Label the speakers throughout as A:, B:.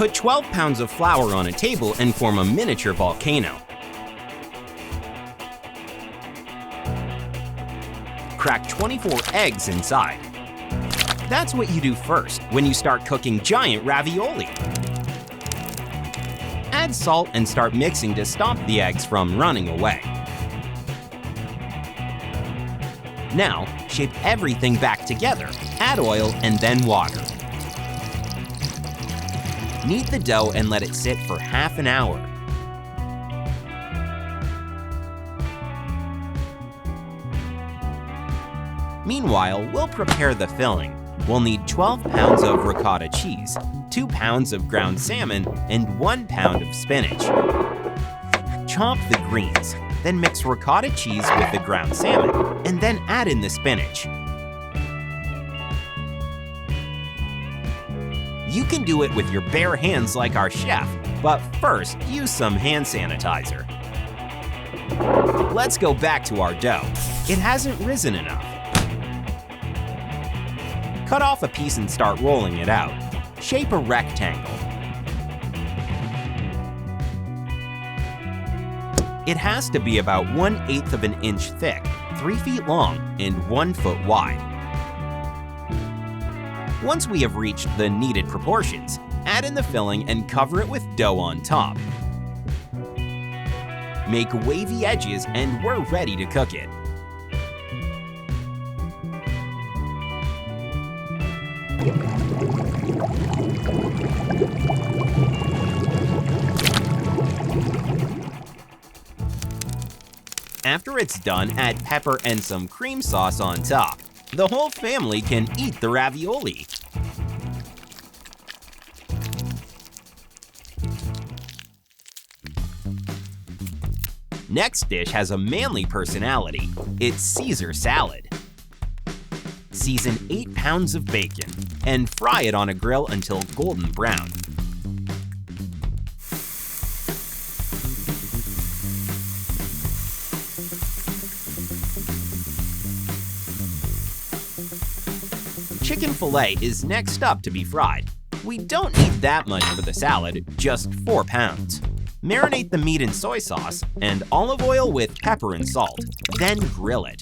A: Put 12 pounds of flour on a table and form a miniature volcano. Crack 24 eggs inside. That's what you do first when you start cooking giant ravioli. Add salt and start mixing to stop the eggs from running away. Now, shape everything back together. Add oil and then water. Knead the dough and let it sit for half an hour. Meanwhile, we'll prepare the filling. We'll need 12 pounds of ricotta cheese, 2 pounds of ground salmon, and 1 pound of spinach. Chop the greens, then mix ricotta cheese with the ground salmon, and then add in the spinach. You can do it with your bare hands like our chef, but first use some hand sanitizer. Let's go back to our dough. It hasn't risen enough. Cut off a piece and start rolling it out. Shape a rectangle. It has to be about 1/8 of an inch thick, 3 feet long, and 1 foot wide. Once we have reached the needed proportions, add in the filling and cover it with dough on top. Make wavy edges and we're ready to cook it. After it's done, add pepper and some cream sauce on top. The whole family can eat the ravioli. Next dish has a manly personality. It's Caesar salad. Season 8 pounds of bacon and fry it on a grill until golden brown. Chicken fillet is next up to be fried. We don't need that much for the salad, just 4 pounds. Marinate the meat in soy sauce and olive oil with pepper and salt, then grill it.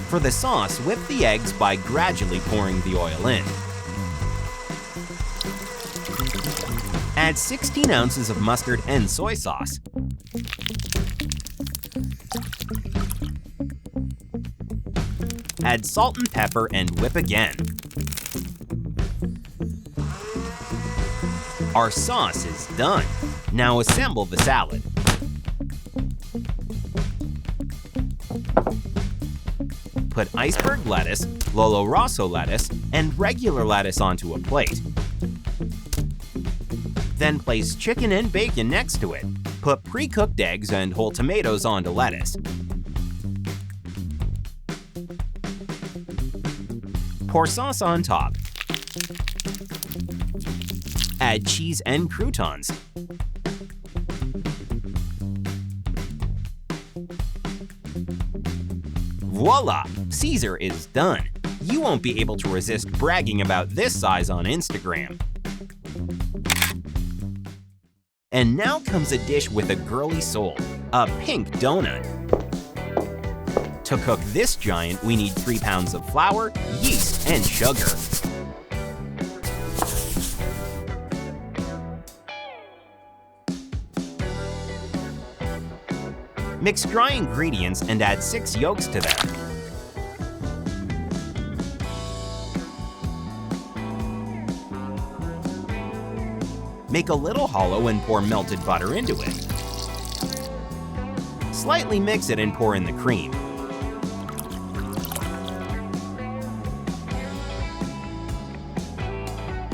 A: For the sauce, whip the eggs by gradually pouring the oil in. Add 16 ounces of mustard and soy sauce. Add salt and pepper and whip again. Our sauce is done. Now assemble the salad. Put iceberg lettuce, Lolo Rosso lettuce, and regular lettuce onto a plate. Then place chicken and bacon next to it. Put pre-cooked eggs and whole tomatoes onto lettuce. Pour sauce on top. Add cheese and croutons. Voila! Caesar is done. You won't be able to resist bragging about this size on Instagram. And now comes a dish with a girly soul, a pink donut. To cook this giant, we need 3 pounds of flour, yeast, and sugar. Mix dry ingredients and add 6 yolks to them. Make a little hollow and pour melted butter into it. Slightly mix it and pour in the cream.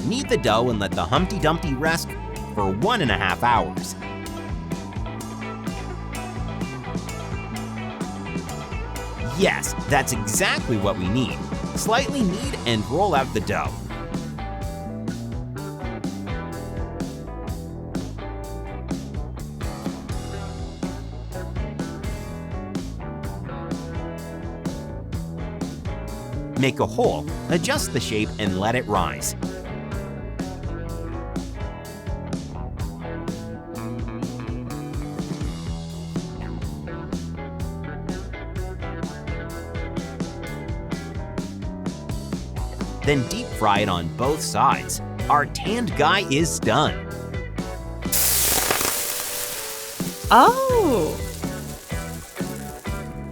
A: Knead the dough and let the Humpty Dumpty rest for 1.5 hours. Yes, that's exactly what we need. Slightly knead and roll out the dough. Make a hole, adjust the shape, and let it rise. Then deep fry it on both sides. Our tanned guy is done.
B: Oh!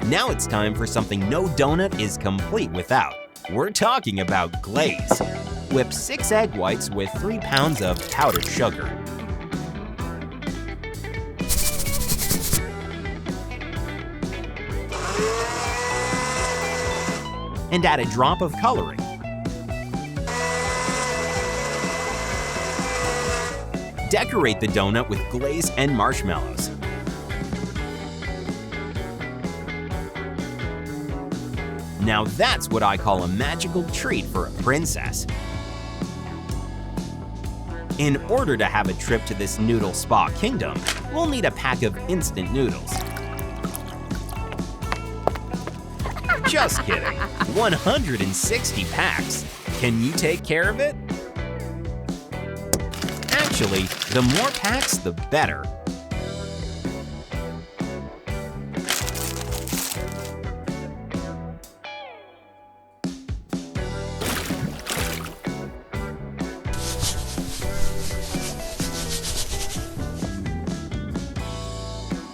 A: Now it's time for something no donut is complete without. We're talking about glaze. Whip 6 egg whites with 3 pounds of powdered sugar. And add a drop of coloring. Decorate the donut with glaze and marshmallows. Now that's what I call a magical treat for a princess. In order to have a trip to this noodle spa kingdom, we'll need a pack of instant noodles. Just kidding, 160 packs. Can you take care of it? Actually, the more packs, the better.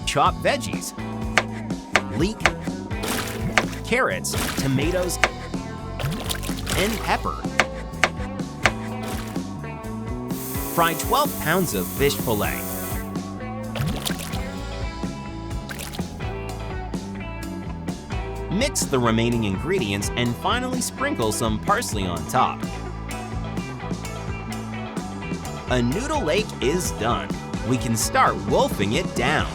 A: Chop veggies, leek, carrots, tomatoes, and pepper. Fry 12 pounds of fish fillet. Mix the remaining ingredients and finally sprinkle some parsley on top. A noodle lake is done. We can start wolfing it down.